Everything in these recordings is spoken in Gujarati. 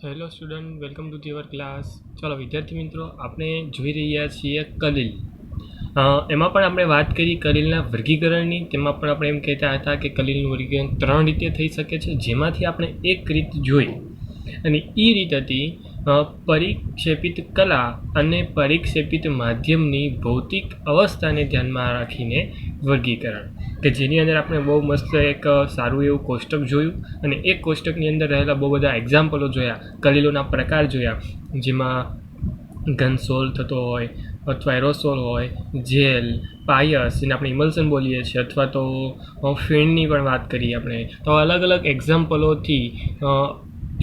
Hello student, welcome to your class. ચાલો વિદ્યાર્થી મિત્રો, આપણે જોઈ રહ્યા છીએ કલીલ. એમાં પણ આપણે વાત કરી કલીલના વર્ગીકરણની. તેમાં પણ આપણે એમ કહેતા હતા કે કલીલનું વર્ગીકરણ 3 રીતે થઈ શકે છે, જેમાંથી આપણે એક રીત જોઈ અને એ રીત હતી પરિક્ષેપિત કલા અને પરિક્ષેપિત માધ્યમની ભૌતિક અવસ્થાને ધ્યાનમાં રાખીને વર્ગીકરણ, કે જેની અંદર આપણે બહુ મસ્ત એક સારું એવું કોષ્ટક જોયું અને એક કોષ્ટકની અંદર રહેલા બહુ બધા એક્ઝામ્પલો જોયા, કલીલોના પ્રકાર જોયા, જેમાં ઘનસોલ થતો હોય અથવા એરોસોલ હોય, જેલ, પાયસ જેને આપણે ઇમલ્સન બોલીએ છીએ, અથવા તો ફીણની પણ વાત કરીએ આપણે. તો અલગ અલગ એક્ઝામ્પલોથી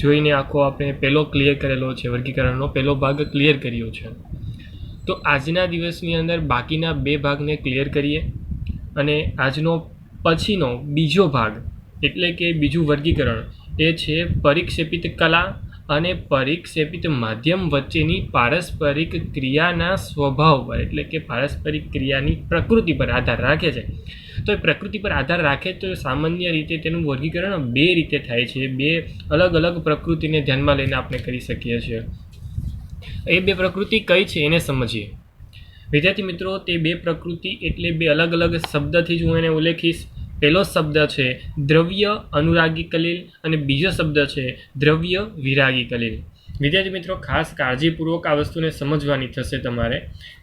જોઈને આખો આપણે પહેલો ક્લિયર કરેલો છે, વર્ગીકરણનો પહેલો ભાગ ક્લિયર કર્યો છે. તો આજના દિવસની અંદર બાકીના 2 ભાગને ક્લિયર કરીએ અને આજનો પછીનો બીજો ભાગ એટલે કે બીજું વર્ગીકરણ એ છે પરિક્ષેપિત કલા અને પરિક્ષેપિત માધ્યમ વચ્ચેની પારસ્પરિક ક્રિયાના સ્વભાવ પર, એટલે કે પારસ્પરિક ક્રિયાની પ્રકૃતિ પર આધાર રાખે છે. તો એ પ્રકૃતિ પર આધાર રાખે તો સામાન્ય રીતે તેનું વર્ગીકરણ 2 રીતે થાય છે. 2 અલગ અલગ પ્રકૃતિને ધ્યાનમાં લઈને આપણે કરી શકીએ છીએ. એ 2 પ્રકૃતિ કઈ છે એને સમજીએ. વિદ્યાર્થી મિત્રો, તે 2 પ્રકૃતિ એટલે 2 અલગ અલગ શબ્દથી જ હું એને ઉલ્લેખીશ. પહેલો શબ્દ છે દ્રવ્ય અનુરાગી કલીલ અને બીજો શબ્દ છે દ્રવ્ય વિરાગી કલીલ. વિદ્યાર્થી મિત્રો, ખાસ કાળજીપૂર્વક આ વસ્તુને સમજવાની થશે તમારે,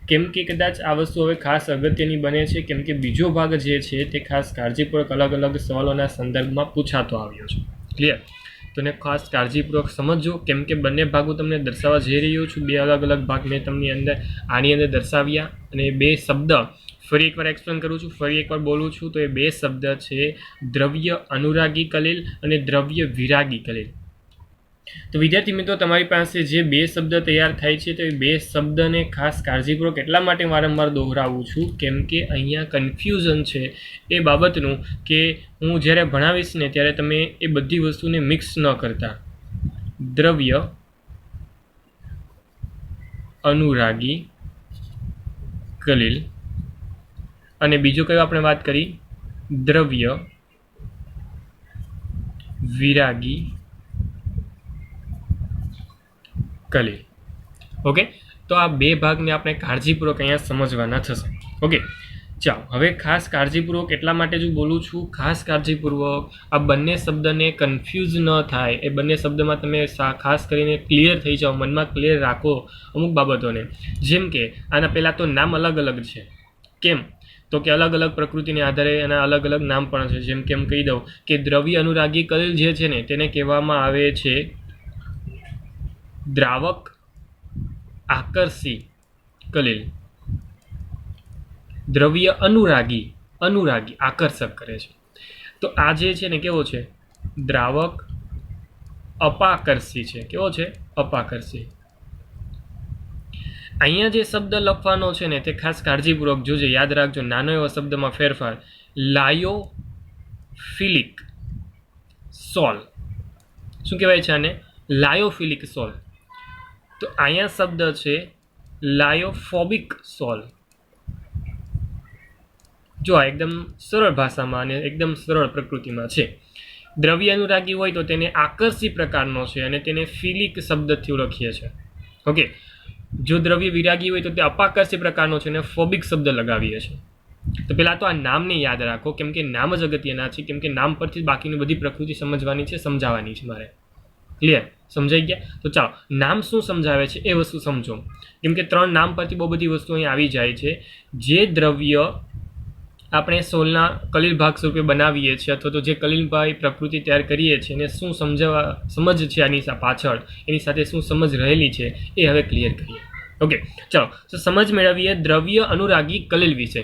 કેમ કે કદાચ આ વસ્તુ હવે ખાસ અગત્યની બને છે, કેમ કે બીજો ભાગ જે છે તે ખાસ કાળજીપૂર્વક અલગ અલગ સવાલોના સંદર્ભમાં પૂછાતો આવ્યો છે. ક્લિયર? તો ને ખાસ કાળજીપૂર્વક સમજજો, કેમ કે બંને ભાગો તમને દર્શાવવા જઈ રહ્યો છું. 2 અલગ અલગ ભાગ મેં તમને આની અંદર દર્શાવ્યા અને 2 શબ્દ ફરી એકવાર એક્સપ્લેન કરું છું, ફરી એકવાર બોલું છું. તો એ 2 શબ્દ છે દ્રવ્ય અનુરાગી કલીલ અને દ્રવ્ય વિરાગી કલીલ. તો વિદ્યાર્થી મિત્રો, તમારી પાસે જે 2 શબ્દ તૈયાર થાય છે, તો એ 2 શબ્દને ખાસ કાળજીપૂર્વક એટલા માટે વારંવાર દોહરાવું છું, કેમ કે અહીંયા કન્ફ્યુઝન છે એ બાબતનું, કે હું જ્યારે ભણાવીશ ને ત્યારે તમે એ બધી વસ્તુને મિક્સ ન કરતા. દ્રવ્ય અનુરાગી કલીલ અને બીજું કયું આપણે વાત કરી? દ્રવ્ય વિરાગી કલીલ. ઓકે, તો આ 2 ભાગને આપણે કાળજીપૂર્વક અહીંયા સમજવાના થશે. ઓકે, ચાલો હવે ખાસ કાળજીપૂર્વક એટલા માટે જ બોલું છું, ખાસ કાળજીપૂર્વક આ બંને શબ્દને કન્ફ્યુઝ ન થાય, એ બંને શબ્દમાં તમે ખાસ કરીને ક્લિયર થઈ જાઓ, મનમાં ક્લિયર રાખો અમુક બાબતોને. જેમ કે આના પહેલાં તો નામ અલગ અલગ છે. કેમ? તો કે અલગ અલગ પ્રકૃતિને આધારે એના અલગ અલગ નામ પણ છે. જેમ કે એમ કહી દઉં કે દ્રવ્ય અનુરાગી કલીલ જે છે ને તેને કહેવામાં આવે છે દ્રાવક આકર્ષી કલીલ. દ્રવ્ય અનુરાગી આકર્ષક કરે છે. તો આ જે છે ને કેવો છે? દ્રાવક અપાકર્ષી છે. કેવો છે? અપાકર્ષી. અહીંયા જે શબ્દ લખવાનો છે ને તે ખાસ કાળજીપૂર્વક જોજે, યાદ રાખજો. નાનો એવો શબ્દમાં ફેરફાર. લાયોફિલિક સોલ. શું કહેવાય છે આને? લાયોફિલિક સોલ. તો અહીંયા શબ્દ છે લાયોફોબિક સોલ. જો આ એકદમ સરળ ભાષામાં અને એકદમ સરળ પ્રકૃતિમાં છે. દ્રવ્ય અનુરાગી હોય તો તેને આકર્ષી પ્રકારનો છે અને તેને ફિલિક શબ્દથી ઓળખીએ છીએ. ઓકે, જો દ્રવ્ય વિરાગી હોય તો તે અપાકર્ષી પ્રકારનો છે અને ફોબિક શબ્દ લગાવીએ છીએ. તો પહેલાં તો આ નામને યાદ રાખો, કેમ કે નામ જ અગત્યના છે, કેમ કે નામ પરથી બાકીની બધી પ્રકૃતિ સમજવાની છે, સમજાવવાની છે મારે. ક્લિયર? સમજાઈ ગયા? તો ચાલો, નામ શું સમજાવે છે એ વસ્તુ સમજો, કેમ કે 3 નામ પરથી બહુ બધી વસ્તુ અહીં આવી જાય છે. જે દ્રવ્ય આપણે સોલના કલીલ ભાગ સ્વરૂપે બનાવીએ છીએ, અથવા તો જે કલીલભાઈ પ્રકૃતિ તૈયાર કરીએ છીએ એને શું સમજ છે આની પાછળ, એની સાથે શું સમજ રહેલી છે એ હવે ક્લિયર કરીએ. ઓકે, ચાલો, તો સમજ મેળવીએ દ્રવ્ય અનુરાગી કલીલ વિશે.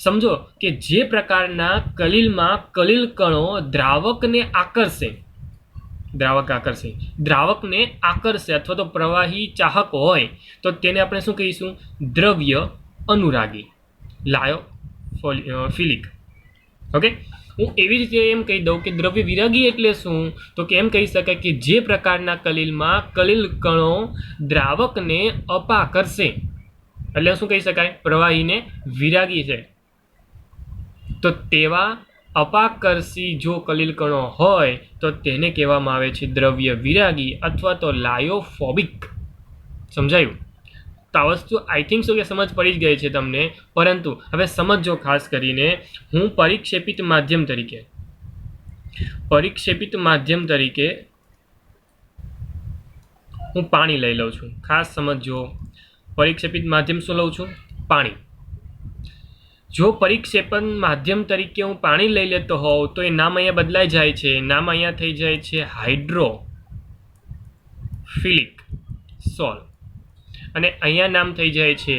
સમજો કે જે પ્રકારના કલીલમાં કલીલ કણો દ્રાવકને આકર્ષે અથવા તો પ્રવાહી ચાહક હોય તો તેને આપણે શું કહીશું? દ્રવ્ય અનુરાગી, લાયોફિલિક. ઓકે, હું એવી રીતે એમ કહી દઉં કે દ્રવ્ય વિરાગી એટલે શું? તો કે એમ કહી શકાય કે જે પ્રકારના કલીલમાં કલીલ કણો દ્રાવકને અપાકર્ષે, એટલે શું કહી શકાય? પ્રવાહીને વિરાગી છે. તો તેવા અપાકર્ષી જો કલિલ કણો હોય તો તેને કહેવામાં આવે છે દ્રવ્ય વિરાગી અથવા તો લાયોફોબિક. સમજાયું? તો આ વસ્તુ આઈ થિંક સો કે સમજ પડી જ ગઈ છે તમને, પરંતુ હવે સમજો ખાસ કરીને. હું પરિક્ષેપિત માધ્યમ તરીકે હું પાણી લઈ લઉં છું. ખાસ સમજો, પરિક્ષેપિત માધ્યમ શું લઉં છું? પાણી. જો પરિક્ષેપણ માધ્યમ તરીકે હું પાણી લઈ લેતો હોઉં તો એ નામ અહીંયા બદલાઈ જાય છે. નામ અહીંયા થઈ જાય છે હાઇડ્રોફિલિક સોલ, અને અહીંયા નામ થઈ જાય છે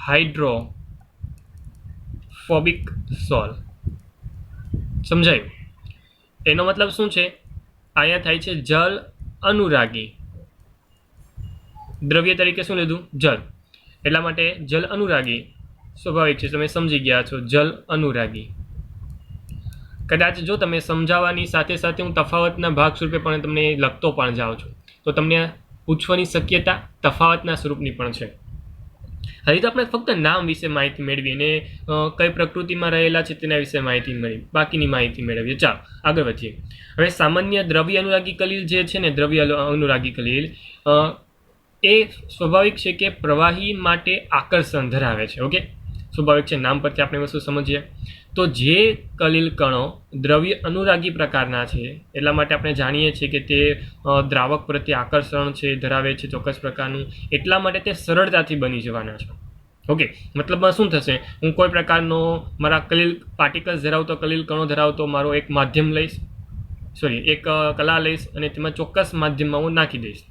હાઇડ્રોફોબિક સોલ. સમજાયું? એનો મતલબ શું છે? અહીંયા થાય છે જલ અનુરાગી. દ્રવ્ય તરીકે શું લીધું? જલ. એટલા માટે જલ અનુરાગી સ્વાભાવિક છે, તમે સમજી ગયા છો. જલ અનુરાગી. કદાચ જો તમે સમજાવવાની સાથે સાથે હું તફાવતના ભાગ સ્વરૂપે પણ તમને લખતો પણ જાઉં છું તો તમને પૂછવાની શક્યતા તફાવતના સ્વરૂપની પણ છે. હજી તો આપણે ફક્ત નામ વિશે માહિતી મેળવી અને કઈ પ્રકૃતિમાં રહેલા છે તેના વિશે માહિતી મળી, બાકીની માહિતી મેળવીએ. ચાલો આગળ વધીએ. હવે સામાન્ય દ્રવ્ય અનુરાગી કલિલ જે છે ને, દ્રવ્ય અનુરાગી કલિલ એ સ્વાભાવિક છે કે પ્રવાહી માટે આકર્ષણ ધરાવે છે. ઓકે, સ્વાભાવિક છે, નામ પરથી આપણે વસ્તુ સમજીએ. તો જે કલિલ કણો દ્રવ્ય અનુરાગી પ્રકારના છે એટલા માટે આપણે જાણીએ છીએ કે તે દ્રાવક પ્રત્યે આકર્ષણ છે ધરાવે છે ચોક્કસ પ્રકારનું, એટલા માટે તે સરળતાથી બની જવાના છે. ઓકે, મતલબમાં શું થશે? હું કોઈ પ્રકારનો મારા કલિલ પાર્ટિકલ્સ ધરાવતો, કલિલ કણો ધરાવતો મારો એક માધ્યમ લઈશ, એક કલા લઈશ અને તેમાં ચોક્કસ માધ્યમમાં હું નાખી દઈશ.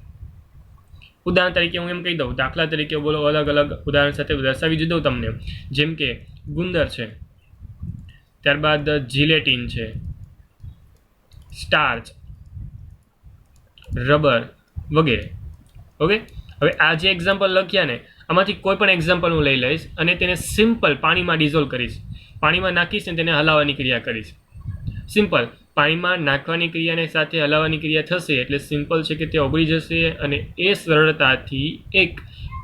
ઉદાહરણ તરીકે હું એમ કહી દઉં, દાખલા તરીકે બોલો, અલગ અલગ ઉદાહરણ સાથે દર્શાવી દઉં તમને. જેમ કે ગુંદર છે, ત્યારબાદ જીલેટિન છે, સ્ટાર્ચ, રબર વગેરે. ઓકે, હવે આ જે એક્ઝામ્પલ લખ્યા ને, આમાંથી કોઈ પણ એક્ઝામ્પલ હું લઈ લઈશ અને તેને સિમ્પલ પાણીમાં ડિઝોલ્વ કરીશ, પાણીમાં નાખીશ ને તેને હલાવવાની ક્રિયા કરીશ. સિમ્પલ પાણીમાં નાખવાની ક્રિયાને સાથે હલાવવાની ક્રિયા થશે એટલે સિમ્પલ છે કે તે ઓગળી જશે અને એ સરળતાથી એક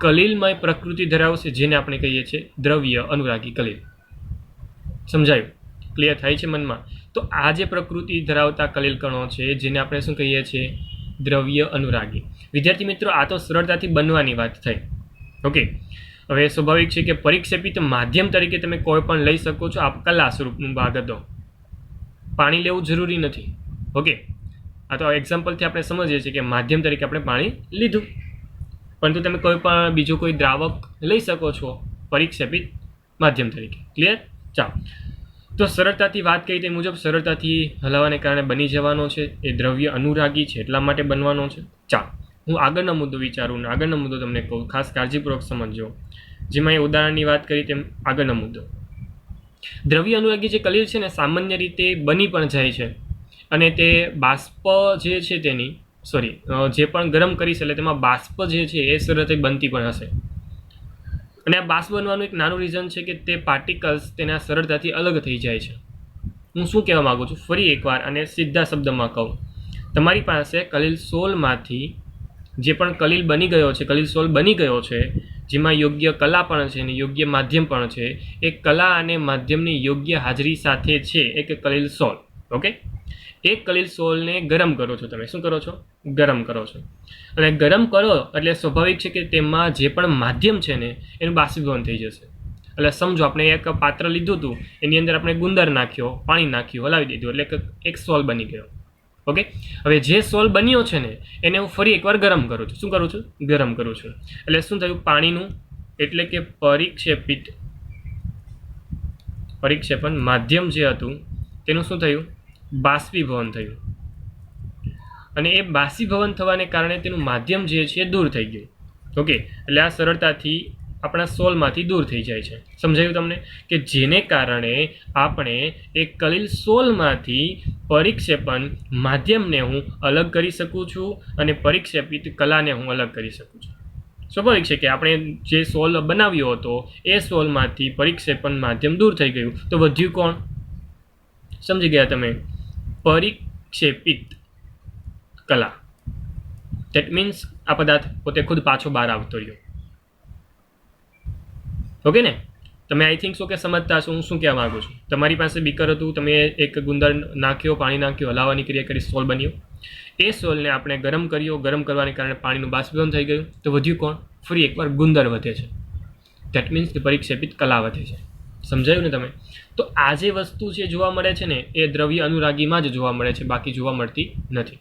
કલિલમય પ્રકૃતિ ધરાવશે, જેને આપણે કહીએ છીએ દ્રવ્ય અનુરાગી કલિલ. સમજાયું? ક્લિયર થાય છે મનમાં? તો આ જે પ્રકૃતિ ધરાવતા કલિલ કણો છે જેને આપણે શું કહીએ છીએ? દ્રવ્ય અનુરાગી. વિદ્યાર્થી મિત્રો, આ તો સરળતાથી બનવાની વાત થઈ. ઓકે, હવે સ્વાભાવિક છે કે પરિક્ષેપિત માધ્યમ તરીકે તમે કોઈ પણ લઈ શકો છો. આ કલા સ્વરૂપનું ભાગ હતો, પાણી લેવું જરૂરી નથી. ઓકે, આ તો એક્ઝામ્પલથી આપણે સમજીએ છીએ કે માધ્યમ તરીકે આપણે પાણી લીધું, પરંતુ તમે કોઈ પણ બીજું કોઈ દ્રાવક લઈ શકો છો પરિક્ષેપિત માધ્યમ તરીકે. ક્લિયર? ચાલો, તો સરળતાથી વાત કરી તે મુજબ સરળતાથી હલાવવાને કારણે બની જવાનો છે એ દ્રવ્ય અનુરાગી છે, એટલા માટે બનવાનો છે. ચાલો, હું આગળનો મુદ્દો વિચારું ને આગળનો મુદ્દો તમને કહું, ખાસ કાળજીપૂર્વક સમજજો. જેમાં એ ઉદાહરણની વાત કરી તેમ આગળનો મુદ્દો. દ્રવ્ય અનુરાગી જે કલિલ છે ને, સામાન્ય રીતે બની પણ જાય છે અને તે બાષ્પ જે છે તેની જે પણ ગરમ કરીશ એટલે તેમાં બાષ્પ જે છે એ સરળતાથી બનતી પણ હશે. અને આ બાષ્પ બનવાનું એક નાનું રીઝન છે કે તે પાર્ટિકલ્સ તેના સરળતાથી અલગ થઈ જાય છે. હું શું કહેવા માગું છું ફરી એકવાર અને સીધા શબ્દમાં કહું, તમારી પાસે કલિલ સોલમાંથી જે પણ કલિલ બની ગયો છે, કલિલ સોલ બની ગયો છે, જેમાં યોગ્ય કલા પણ છે અને યોગ્ય માધ્યમ પણ છે, એ કલા અને માધ્યમની યોગ્ય હાજરી સાથે છે એક કલિલ સોલ. ઓકે, એક કલિલ સોલને ગરમ કરો છો તમે. શું કરો છો? ગરમ કરો છો. અને ગરમ કરો એટલે સ્વાભાવિક છે કે તેમાં જે પણ માધ્યમ છે ને એનું બાષ્પીભવન થઈ જશે. એટલે સમજો આપણે એક પાત્ર લીધું હતું, એની અંદર આપણે ગુંદર નાખ્યો, પાણી નાખ્યું, હલાવી દીધું એટલે એક સોલ બની ગયો. ઓકે, હવે જે સોલ બન્યો છે ને એને હું ફરી એકવાર ગરમ કરું છું. શું કરું છું? ગરમ કરું છું. એટલે શું થયું? પાણીનું એટલે કે પરિક્ષેપણ માધ્યમ જે હતું તેનું શું થયું? બાષ્પીભવન થયું. અને એ બાષ્પીભવન થવાને કારણે તેનું માધ્યમ જે છે એ દૂર થઈ ગયું. ઓકે, એટલે આ સરળતાથી આપણા સોલમાંથી દૂર થઈ જાય છે. સમજાયું તમને? કે જેને કારણે આપણે એક કલિલ સોલમાંથી પરિક્ષેપણ માધ્યમને હું અલગ કરી શકું છું અને પરિક્ષેપિત કલાને હું અલગ કરી શકું છું. સ્વાભાવિક છે કે આપણે જે સોલ બનાવ્યો હતો એ સોલમાંથી પરિક્ષેપણ માધ્યમ દૂર થઈ ગયું, તો વધ્યું કોણ? સમજી ગયા તમે? પરિક્ષેપિત કલા. ધેટ મીન્સ આ પદાર્થ પોતે ખુદ પાછો બહાર આવતો રહ્યો. ઓકે ને? તમે આઈ થિંક સો કે સમજતા હશો હું શું કહેવા માગું છું. તમારી પાસે બીકર હતું, તમે એક ગુંદર નાખ્યો, પાણી નાખ્યું, હલાવવાની ક્રિયા કરી, સોલ બન્યો. એ સોલને આપણે ગરમ કર્યો, ગરમ કરવાને કારણે પાણીનું બાષ્પીભવન થઈ ગયું, તો વધ્યું કોણ? ફરી એકવાર ગુંદર વધે છે. દેટ મીન્સ કે પરિક્ષેપિત કલા વધે છે. સમજાયું ને તમે? તો આ જે વસ્તુ છે જોવા મળે છે ને એ દ્રવ્ય અનુરાગીમાં જ જોવા મળે છે, બાકી જોવા મળતી નથી.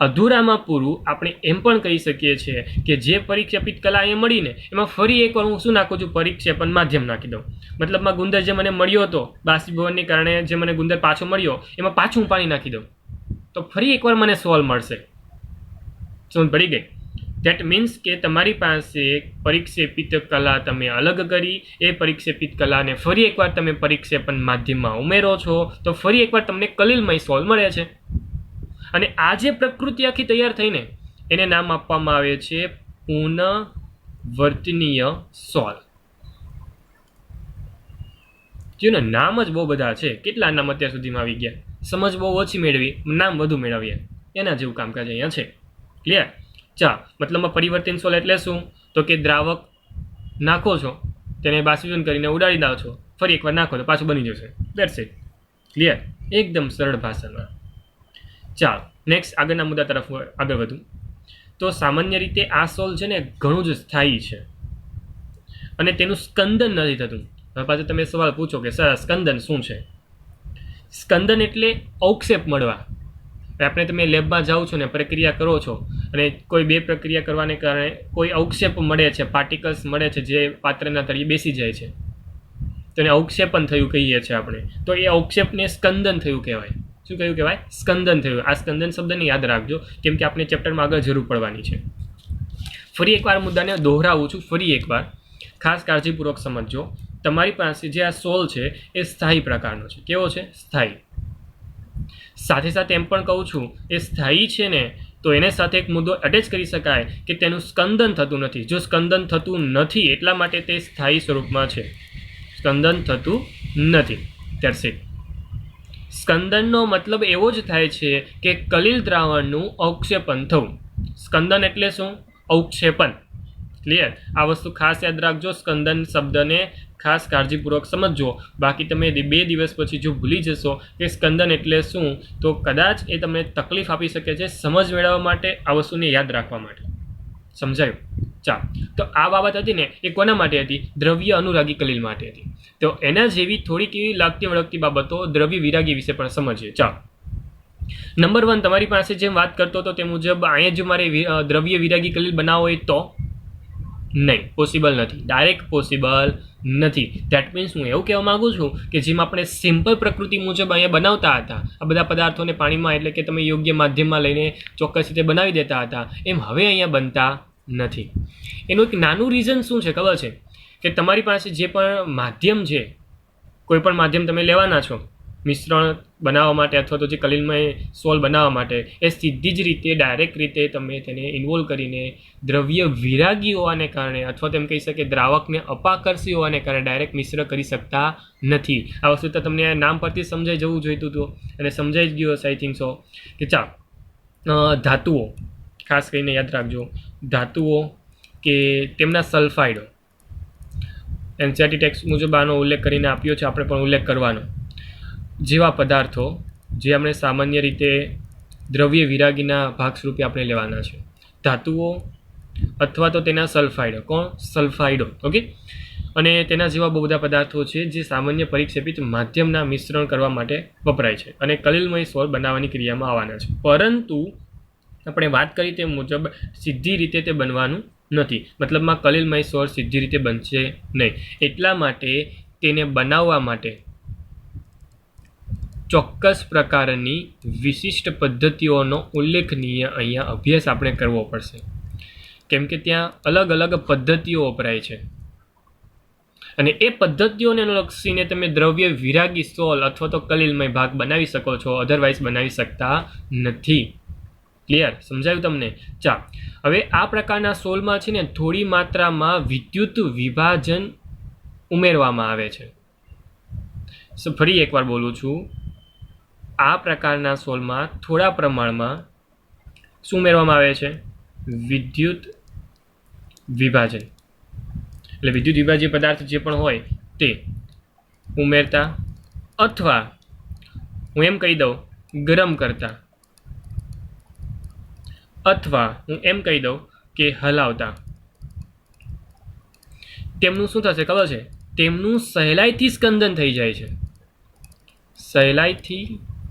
અધૂરામાં પૂરું આપણે એમ પણ કહી શકીએ છીએ કે જે પરિક્ષેપિત કલા અહીંયા મળીને એમાં ફરી એકવાર હું શું નાખું છું? પરિક્ષેપણ માધ્યમ નાખી દઉં. મતલબમાં ગુંદર જે મને મળ્યો હતો બાષ્પીભવનને કારણે, જે મને ગુંદર પાછો મળ્યો એમાં પાછું હું પાણી નાખી દઉં, તો ફરી એકવાર મને સોલ મળશે. સમજ પડી ગઈ? દેટ મીન્સ કે તમારી પાસે પરિક્ષેપિત કલા તમે અલગ કરી, એ પરિક્ષેપિત કલાને ફરી એકવાર તમે પરિક્ષેપણ માધ્યમમાં ઉમેરો છો, તો ફરી એકવાર તમને કલિલમય સોલ મળે છે. અને આ જે પ્રકૃતિ આખી તૈયાર થઈને એને નામ આપવામાં આવે છે પુનઃવર્તનીય સોલ. જો ને નામ જ બહુ બધા છે, કેટલા નામ અત્યાર સુધીમાં આવી ગયા, સમજ બહુ ઓછી મેળવી, નામ વધુ મેળવ્યા, એના જેવું કામકાજ અહીંયા છે. ક્લિયર? ચા મતલબમાં પરિવર્તન સોલ એટલે શું? તો કે દ્રાવક નાખો છો, તેને બાષ્પીભવન કરીને ઉડાડી દો છો, ફરી એકવાર નાખો તો પાછું બની જશે. That's it. ક્લિયર? એકદમ સરળ ભાષામાં. ચાલો નેક્સ્ટ આગળના મુદ્દા તરફ આગળ વધું. તો સામાન્ય રીતે આ સોલ છે ને ઘણું જ સ્થાયી છે અને તેનું સ્કંદન નથી થતું. હવે પાછું તમે સવાલ પૂછો કે સર સ્કંદન શું છે? સ્કંદન એટલે અવક્ષેપ મળવા. આપણે તમે લેબમાં જાઓ છો ને પ્રક્રિયા કરો છો અને કોઈ બે પ્રક્રિયા કરવાને કારણે કોઈ અવક્ષેપ મળે છે, પાર્ટિકલ્સ મળે છે જે પાત્રના તળિયે બેસી જાય છે, તો એને અવક્ષેપન થયું કહીએ છીએ આપણે. તો એ અવક્ષેપને સ્કંદન થયું કહેવાય. શું કહ્યું કહેવાય? સ્કંદન થયું. આ સ્કંદન શબ્દને યાદ રાખજો, કેમ કે આપણે ચેપ્ટરમાં આગળ જરૂર પડવાની છે. ફરી એકવાર મુદ્દાને દોહરાવું છું, ફરી એકવાર ખાસ કાળજીપૂર્વક સમજજો. તમારી પાસે જે આ સોલ છે એ સ્થાયી પ્રકારનો છે. કેવો છે? સ્થાયી. સાથે સાથે એમ પણ કહું છું એ સ્થાયી છે ને, તો એને સાથે એક મુદ્દો એટેચ કરી શકાય કે તેનું સ્કંદન થતું નથી. જો સ્કંદન થતું નથી એટલા માટે તે સ્થાયી સ્વરૂપમાં છે. સ્કંદન થતું નથી. That's it. સ્કંદનનો મતલબ એવો જ થાય છે કે કલિલ દ્રાવણનું અવક્ષેપન થવું. સ્કંદન એટલે શું? અવક્ષેપન. ક્લિયર? આ વસ્તુ ખાસ યાદ રાખજો. સ્કંદન શબ્દને ખાસ કાળજીપૂર્વક સમજજો, બાકી તમે 2 દિવસ પછી જો ભૂલી જશો કે સ્કંદન એટલે શું, તો કદાચ એ તમને તકલીફ આપી શકે છે સમજ મેળવવા માટે, આ વસ્તુને યાદ રાખવા માટે. સમજાયું? ચાલો, તો આ બાબત હતી ને એ કોના માટે હતી? દ્રવ્ય અનુરાગી કલિલ માટે હતી. તો એના જેવી થોડીક એવી લાગતી વળગતી બાબતો દ્રવ્ય વિરાગી વિશે પણ સમજીએ. ચાલો, નંબર 1, તમારી પાસે જેમ વાત કરતો હતો તે મુજબ અહીંયા જો મારે દ્રવ્ય વિરાગી કલિલ બનાવવો હોય તો નહીં, પોસિબલ નથી. ડાયરેક્ટ પોસિબલ નથી. દેટ મીન્સ હું એવું કહેવા માગું છું કે જેમ આપણે સિમ્પલ પ્રકૃતિ મુજબ અહીંયા બનાવતા હતા આ બધા પદાર્થોને પાણીમાં, એટલે કે તમે યોગ્ય માધ્યમમાં લઈને ચોક્કસ રીતે બનાવી દેતા હતા, એમ હવે અહીંયા બનતા નથી. એનું એક નાનું રીઝન શું છે ખબર છે? કે તમારી પાસે જે પણ માધ્યમ છે, કોઈ પણ માધ્યમ તમે લેવાના છો મિશ્રણ બનાવવા માટે અથવા તો જે કલિલમય સોલ બનાવવા માટે, એ સીધી જ રીતે ડાયરેક્ટ રીતે તમે તેને ઇન્વોલ્વ કરીને દ્રવ્ય વિરાગી હોવાને કારણે અથવા તેમ કહી શકે દ્રાવકને અપાકર્ષી હોવાને કારણે ડાયરેક્ટ મિશ્ર કરી શકતા નથી. આ વસ્તુ તો તમને નામ પરથી સમજાઈ જવું જોઈતું હતું અને સમજાઈ જ ગયું હશે આઈ થિંક સો. કે ચાલો, ધાતુઓ ખાસ કરીને યાદ રાખજો. ધાતુઓ કે તેમના સલ્ફાઇડો, એનસીઈઆરટી ટેક્સ્ટ મુજબ આનો ઉલ્લેખ કરીને આપ્યો છે, આપણે પણ ઉલ્લેખ કરવાનો. જેવા પદાર્થો જે આપણે સામાન્ય રીતે દ્રવ્ય વિરાગીના ભાગ સ્વરૂપે આપણે લેવાના છે, ધાતુઓ અથવા તો તેના સલ્ફાઇડો. કોણ? સલ્ફાઇડો. ઓકે. અને તેના જેવા બહુ બધા પદાર્થો છે જે સામાન્ય પરિક્ષેપિત માધ્યમના મિશ્રણ કરવા માટે વપરાય છે અને કલિલમય સોલ બનાવવાની ક્રિયામાં આવવાના છે. પરંતુ આપણે વાત કરી તે મુજબ સીધી રીતે તે બનવાનું નથી. મતલબમાં કલિલમય સોલ સીધી રીતે બનશે નહીં. એટલા માટે તેને બનાવવા માટે ચોક્કસ પ્રકારની વિશિષ્ટ પદ્ધતિઓનો ઉલ્લેખનીય અહીંયા અભ્યાસ આપણે કરવો પડશે, કેમ કે ત્યાં અલગ અલગ પદ્ધતિઓ વપરાય છે અને એ પદ્ધતિઓને લક્ષીને તમે દ્રવ્ય વિરાગી સોલ અથવા તો કલિલમય ભાગ બનાવી શકો છો, અધરવાઇઝ બનાવી શકતા નથી. ક્લિયર? સમજાયું તમને? ચાલો, હવે આ પ્રકારના સોલમાં છે ને થોડી માત્રામાં વિદ્યુત વિભાજન ઉમેરવામાં આવે છે. ફરી એકવાર બોલું છું, આ પ્રકારના સોલમાં થોડા પ્રમાણમાં શું ઉમેરવામાં આવે છે? વિદ્યુત વિભાજન. એટલે વિદ્યુત વિભાજ્ય પદાર્થ જે પણ હોય તે ઉમેરતા, અથવા હું એમ કહી દઉં ગરમ કરતા, અથવા હું એમ કહી દઉં કે હલાવતા, તેમનું શું થશે ખબર છે? તેમનું સહેલાઈથી સ્કંદન થઈ જાય છે. સહેલાઈથી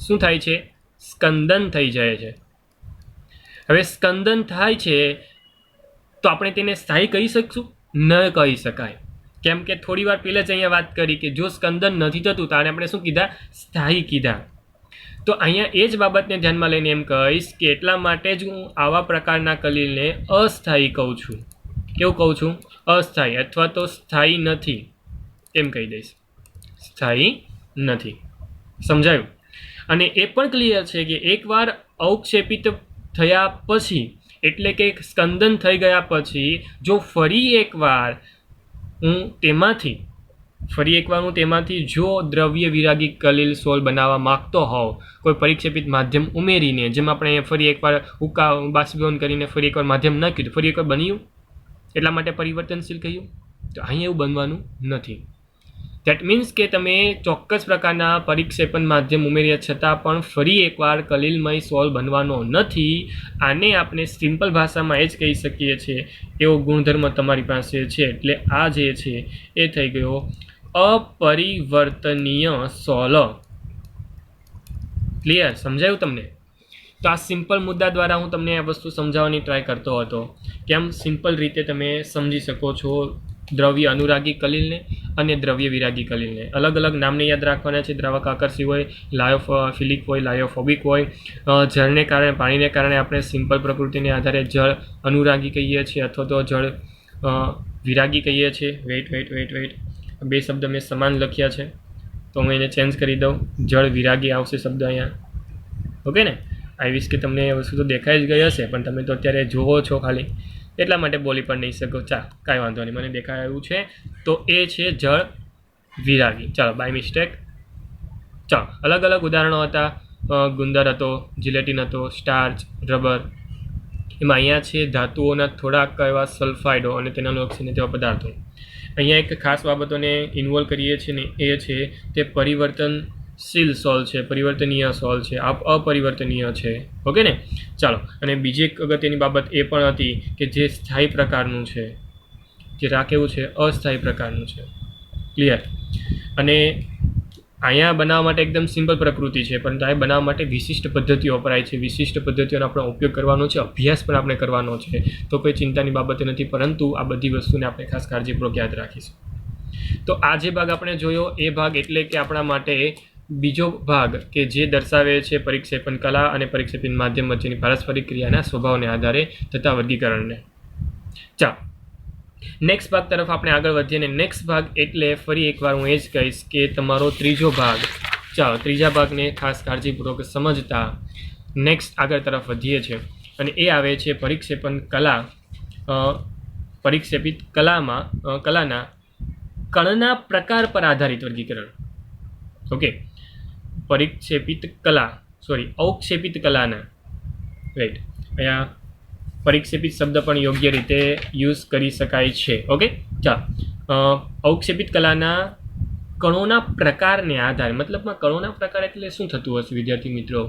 શું થાય છે? સ્કંદન થઈ જાય છે. હવે સ્કંદન થાય છે તો આપણે તેને સ્થાયી કહી શકશું? ન કહી શકાય. કેમ કે થોડી વાર પહેલાં જ અહીંયા વાત કરી કે જો સ્કંદન નથી થતું તો આપણે શું કીધા? સ્થાયી કીધા. તો અહીંયા એ જ બાબતને ધ્યાનમાં લઈને એમ કહીશ કે એટલા માટે જ હું આવા પ્રકારના કલીલને અસ્થાયી કહું છું. કેવું કહું છું? અસ્થાયી, અથવા તો સ્થાયી નથી એમ કહી દઈશ. સ્થાયી નથી. સમજાયું? અને એ પણ ક્લિયર છે કે એકવાર અવક્ષેપિત થયા પછી, એટલે કે સ્કંદન થઈ ગયા પછી જો ફરી એકવાર હું તેમાંથી જો દ્રવ્ય વિરાગી કલીલ સોલ બનાવવા માગતો હોવ, કોઈ પરિક્ષેપિત માધ્યમ ઉમેરીને, જેમ આપણે ફરી એકવાર બાષ્પીભવન કરીને ફરી એકવાર માધ્યમ નાખ્યું તો ફરી એકવાર બન્યું, એટલા માટે પરિવર્તનશીલ કહ્યું. તો અહીંયા એવું બનવાનું નથી. દેટ મીન્સ કે તમે ચોક્કસ પ્રકારના પરિક્ષેપણ માધ્યમ ઉમેર્યા છતાં પણ ફરી એકવાર કલીલમય સોલ બનવાનો નથી. આને આપણે સિમ્પલ ભાષામાં એ જ કહી શકીએ છીએ, એવો ગુણધર્મ તમારી પાસે છે. એટલે આ જે છે એ થઈ ગયો અપરિવર્તનીય સોલ. ક્લિયર? સમજાયું તમને? તો આ સિમ્પલ મુદ્દા દ્વારા હું તમને આ વસ્તુ સમજાવવાની ટ્રાય કરતો હતો. કેમ? સિમ્પલ રીતે તમે સમજી શકો છો દ્રવ્ય અનુરાગી કલીલને અને દ્રવ્ય વિરાગી કલીલને. અલગ અલગ નામને યાદ રાખવાના છે. દ્રાવક આકર્ષી હોય, લાયોફિલિક હોય, લાયોફોબિક હોય. જળને કારણે, પાણીને કારણે આપણે સિમ્પલ પ્રકૃતિને આધારે જળ અનુરાગી કહીએ છીએ અથવા તો જળ વિરાગી કહીએ છીએ. વેઇટ બે શબ્દ મેં સમાન લખ્યા છે તો હું એને ચેન્જ કરી દઉં. જળ વિરાગી આવશે શબ્દ અહીંયા. ઓકે ને? આઈ વિશ કે તમને એ વસ્તુ તો દેખાઈ જ ગઈ હશે, પણ તમે તો અત્યારે જુઓ છો ખાલી, એટલા માટે બોલી પણ નહીં શકો. કાંઈ વાંધો નહીં, મને દેખાયું છે. તો એ છે જળ વિરાગી. ચાલો, બાય મિસ્ટેક. ચાલો, અલગ અલગ ઉદાહરણો હતા. ગુંદર હતો, જિલેટિન હતો, સ્ટાર્ચ, રબર. એમાં અહીંયા છે ધાતુઓના થોડાક એવા સલ્ફાઇડો અને તેના અનુલક્ષીને તેવા પદાર્થો. અહીંયા એક ખાસ બાબતોને ઇન્વોલ્વ કરીએ છીએ ને એ છે તે પરિવર્તનશીલ સોલ છે, પરિવર્તનીય સોલ છે, અપરિવર્તનીય છે. ઓકે ને? ચાલો, અને બીજી એક અગત્યની બાબત એ પણ હતી કે જે સ્થાયી પ્રકારનું છે, જે કેવું છે? અસ્થાયી પ્રકારનું છે. ક્લિયર? અને અહીંયા બનાવવા માટે એકદમ સિમ્પલ પ્રકૃતિ છે, પરંતુ આ બનાવવા માટે વિશિષ્ટ પદ્ધતિઓ વપરાય છે. વિશિષ્ટ પદ્ધતિઓનો આપણે ઉપયોગ કરવાનો છે, અભ્યાસ પણ આપણે કરવાનો છે. તો કોઈ ચિંતાની બાબત નથી, પરંતુ આ બધી વસ્તુને આપણે ખાસ કાળજીપૂર્વક યાદ રાખીશું. તો આ જે ભાગ આપણે જોયો એ ભાગ એટલે કે આપણા માટે બીજો ભાગ કે જે દર્શાવે છે પરિક્ષેપણ કલા અને પરિક્ષેપિત માધ્યમ વચ્ચેની પારસ્પરિક ક્રિયાના સ્વભાવને આધારે થતા વર્ગીકરણને. ચાલો, નેક્સ્ટ ભાગ તરફ આપણે આગળ વધીએ. અને નેક્સ્ટ ભાગ એટલે ફરી એકવાર હું એ જ કહીશ કે તમારો ત્રીજો ભાગ. ચાલો, ત્રીજા ભાગને ખાસ કાળજીપૂર્વક સમજતા નેક્સ્ટ આગળ તરફ વધીએ છીએ. અને એ આવે છે પરિક્ષેપિત કલાના કણના પ્રકાર પર આધારિત વર્ગીકરણ. ઓકે, અવક્ષેપિત કલાના, રાઈટ, અહીંયા પરિક્ષેપિત શબ્દ પણ યોગ્ય રીતે યુઝ કરી શકાય છે. ઓકે, ચાલો, અવક્ષેપિત કલાના કણોના પ્રકારને આધારે, મતલબમાં કણોના પ્રકાર એટલે શું થતું હશે વિદ્યાર્થી મિત્રો?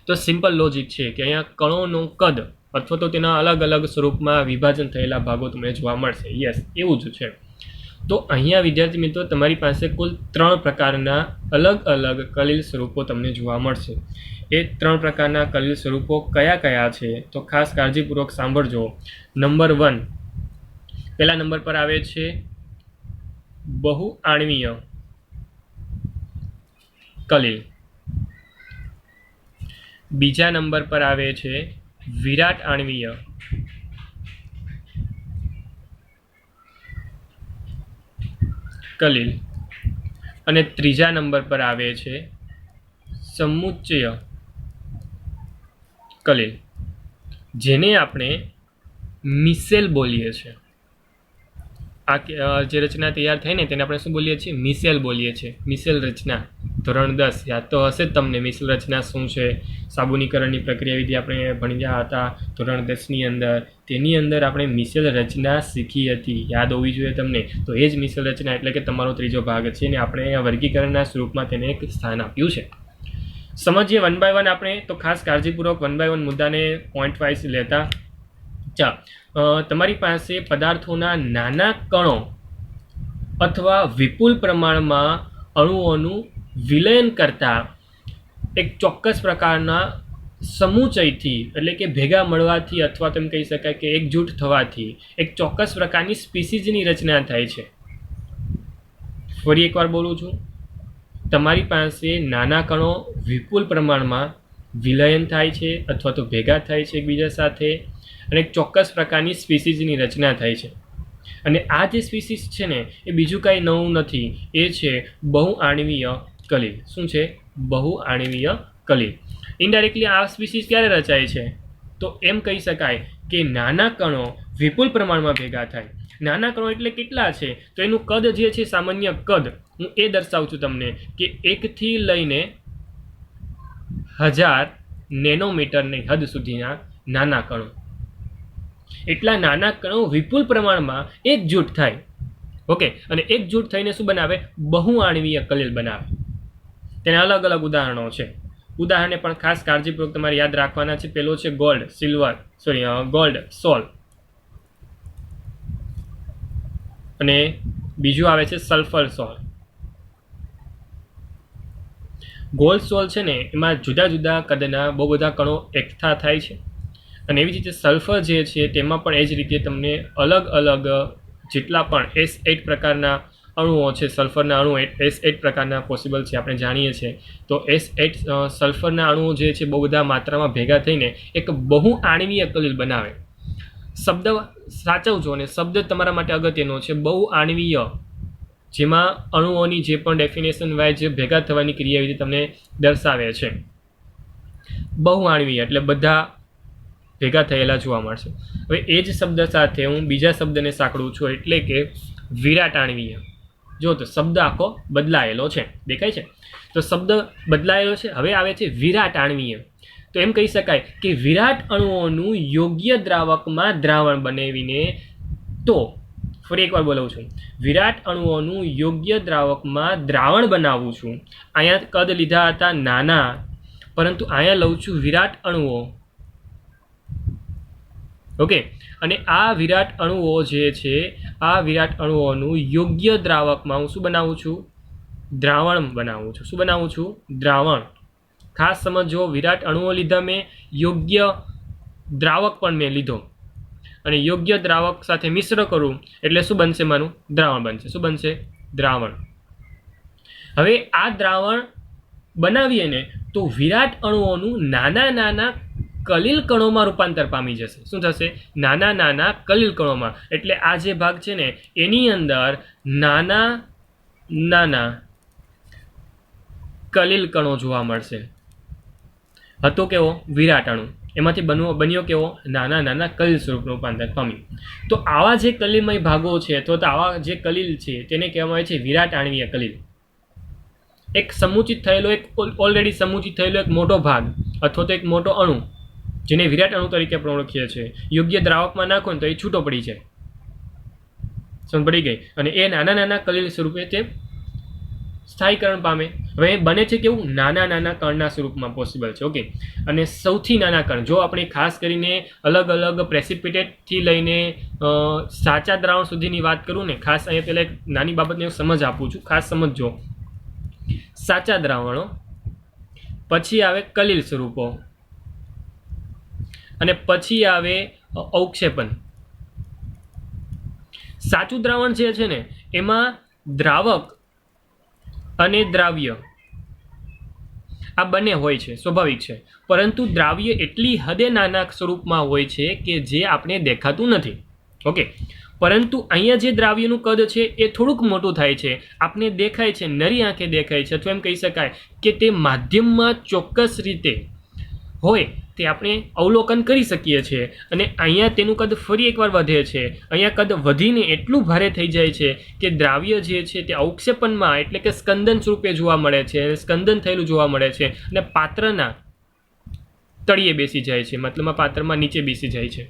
તો સિમ્પલ લોજિક છે કે અહીંયા કણોનું કદ અથવા તો તેના અલગ અલગ સ્વરૂપમાં વિભાજન થયેલા ભાગો તમને જોવા મળશે. યસ, એવું જ છે. તો અહીંયા વિદ્યાર્થી મિત્રો તમારી પાસે કુલ 3 પ્રકારના અલગ અલગ કલીલ સ્વરૂપો તમને જોવા મળશે. એ 3 પ્રકારના કલીલ સ્વરૂપો કયા કયા છે તો ખાસ કાળજીપૂર્વક સાંભળજો. નંબર 1, પહેલા નંબર પર આવે છે બહુઆણ્વીય કલીલ. બીજા નંબર પર આવે છે વિરાટ આણ્વીય કલીલ. અને ત્રીજા નંબર પર આવે છે સમુચ્ચય કલીલ, જેને આપણે મિસેલ બોલીએ છીએ. જે રચના તૈયાર થઈ ને તેને આપણે શું બોલીએ છીએ? મિસેલ બોલીએ છીએ. મિસેલ રચના ધોરણ 10 યાદ તો હશે જ તમને. મિસેલ રચના શું છે? સાબુનીકરણની પ્રક્રિયા વિધિ આપણે ભણી ગયા હતા ધોરણ 10ની અંદર. તેની અંદર આપણે મિસેલ રચના શીખી હતી, યાદ હોવી જોઈએ તમને. તો એ જ મિસેલ રચના એટલે કે તમારો ત્રીજો ભાગ છે ને આપણે વર્ગીકરણના સ્વરૂપમાં તેને એક સ્થાન આપ્યું છે. સમજીએ 1 by 1 આપણે. તો ખાસ કાળજીપૂર્વક 1 by 1 મુદ્દાને પોઈન્ટ વાઇઝ લેતા. તમારી પાસે પદાર્થોના નાના કણો અથવા વિપુલ પ્રમાણમાં અણુઓનું વિલયન કરતા એક ચોક્કસ પ્રકારના સમુચયથી એટલે કે ભેગા મળવાથી અથવા તેમ કહી શકાય કે એકજૂટ થવાથી એક ચોક્કસ પ્રકારની સ્પીસીઝની રચના થાય છે. ફરી એકવાર બોલું છું, તમારી પાસે નાના કણો વિપુલ પ્રમાણમાં વિલયન થાય છે અથવા તો ભેગા થાય છે એકબીજા સાથે અને એક ચોક્કસ પ્રકારની સ્પીસીઝની રચના થાય છે. અને આ જે સ્પીસીસ છે ને એ બીજું કાંઈ નવું નથી, એ છે બહુઆણવીય કલિલ. શું છે? બહુઆણવીય કલિલ. ઇનડાયરેક્ટલી આ સ્પીસીસ ક્યારે રચાય છે? તો એમ કહી શકાય કે નાના કણો વિપુલ પ્રમાણમાં ભેગા થાય. નાના કણો એટલે કેટલા છે? તો એનું કદ જે છે, સામાન્ય કદ હું એ દર્શાવું છું તમને કે 1 થી લઈને 1000 નેનોમીટરની હદ સુધીના નાના કણો. એટલા નાના કણો વિપુલ પ્રમાણમાં એકજૂટ થાય. ઓકે, અને એકજૂટ થઈને શું બનાવે? બહુઆણવીય કલિલ બનાવે. તેના અલગ અલગ ઉદાહરણો છે. ઉદાહરણને પણ ખાસ કાળજીપૂર્વક તમારે યાદ રાખવાના છે. પેલો છે ગોલ્ડ સોલ, અને બીજું આવે છે સલ્ફર સોલ. ગોલ્ડ સોલ છે ને એમાં જુદા જુદા કદના બહુ બધા કણો એકઠા થાય છે, અને એવી જ રીતે સલ્ફર જે છે તેમાં પણ એ જ રીતે તમને અલગ અલગ જેટલા પણ S8 પ્રકારના અણુઓ છે, સલ્ફરના અણુઓ S8 પ્રકારના પોસિબલ છે આપણે જાણીએ છીએ. તો S8 સલ્ફરના અણુઓ જે છે બહુ બધા માત્રામાં ભેગા થઈને એક બહુઆણવીય કલિલ બનાવે. શબ્દ સાચવજો, અને શબ્દ તમારા માટે અગત્યનો છે બહુઆણવીય, જેમાં અણુઓની જે પણ ડેફિનેશન વાઇઝ ભેગા થવાની ક્રિયાવિધિ તમને દર્શાવે છે. બહુઆણવીય એટલે બધા ભેગા થયેલા જોવા મળશે. હવે એ જ શબ્દ સાથે હું બીજા શબ્દને સાંકળું છું, એટલે કે વિરાટાણવીય. જો તો શબ્દ આખો બદલાયેલો છે, દેખાય છે? તો શબ્દ બદલાયેલો છે. હવે આવે છે વિરાટાણવીય. તો એમ કહી શકાય કે વિરાટ અણુઓનું યોગ્ય દ્રાવકમાં દ્રાવણ બનાવીને, તો ફરી એકવાર બોલાવું છું, વિરાટ અણુઓનું યોગ્ય દ્રાવકમાં દ્રાવણ બનાવું છું. અહીંયા કદ લીધા હતા નાના, પરંતુ અહીંયા લઉં છું વિરાટ અણુઓ. ઓકે, અને આ વિરાટ અણુઓ જે છે, આ વિરાટ અણુઓનું યોગ્ય દ્રાવકમાં હું શું બનાવું છું? દ્રાવણ બનાવું છું. શું બનાવું છું? દ્રાવણ. ખાસ સમજો, વિરાટ અણુઓ લીધા મેં, યોગ્ય દ્રાવક પણ મેં લીધો, અને યોગ્ય દ્રાવક સાથે મિશ્ર કરું એટલે શું બનશે? મારું દ્રાવણ બનશે. શું બનશે? દ્રાવણ. હવે આ દ્રાવણ બનાવીએ ને તો વિરાટ અણુઓનું નાના નાના કલિલ કણોમાં રૂપાંતર પામી જશે. શું થશે? નાના નાના કલિલ કણોમાં. એટલે આ જે ભાગ છે ને એની અંદર નાના નાના કલિલ કણો જોવા મળશે. હતો કેવો? વિરાટ અણુ. એમાંથી બન્યો કેવો? નાના નાના કલિલ સ્વરૂપનું રૂપાંતર પામ્યું. તો આવા જે કલિલમય ભાગો છે અથવા તો આવા જે કલિલ છે તેને કહેવામાં આવે છે વિરાટ આણવીય કલિલ. એક સમુચિત થયેલો, એક ઓલરેડી સમુચિત થયેલો એક મોટો ભાગ અથવા તો એક મોટો અણુ, જેને વિરાટ અણુ તરીકે આપણે ઓળખીએ છીએ, યોગ્ય દ્રાવકમાં નાખો ને તો એ છૂટો પડી જાય. સમજ પડી ગઈ? અને એ નાના નાના કલિલ સ્વરૂપે તે સ્થાયીકરણ પામે. હવે બને છે કેવું? નાના નાના કણના સ્વરૂપમાં પોસિબલ છે. ઓકે, અને સૌથી નાના કણ, જો આપણે ખાસ કરીને અલગ અલગ પ્રેસિપિટેટથી લઈને સાચા દ્રાવણ સુધીની વાત કરું ને, ખાસ અહીંયા પહેલાં એક નાની બાબતને હું સમજ આપું છું, ખાસ સમજજો. સાચા દ્રાવણો, પછી આવે કલિલ સ્વરૂપો, અને પછી આવે અવક્ષેપન. સાચું દ્રાવણ જે છે ને એમાં દ્રાવક અને દ્રાવ્ય આ બંને હોય છે, સ્વાભાવિક છે. પરંતુ દ્રાવ્ય એટલી હદે નાના સ્વરૂપમાં હોય છે કે જે આપણે દેખાતું નથી. ઓકે, પરંતુ અહીંયા જે દ્રાવ્યનું કદ છે એ થોડુંક મોટું થાય છે, આપને દેખાય છે, નરી આંખે દેખાય છે, અથવા એમ કહી શકાય કે તે માધ્યમમાં ચોક્કસ રીતે હોય તે આપણે અવલોકન કરી શકીએ છીએ અને અહીંયા તેનું કદ ફરી એકવાર વધે છે. અહીંયા કદ વધીને એટલું ભારે થઈ જાય છે કે દ્રાવ્ય જે છે તે અવક્ષેપણમાં એટલે કે સ્કંદન સ્વરૂપે જોવા મળે છે, સ્કંદન થયેલું જોવા મળે છે અને પાત્રના તળિયે બેસી જાય છે, મતલબ પાત્રમાં નીચે બેસી જાય છે.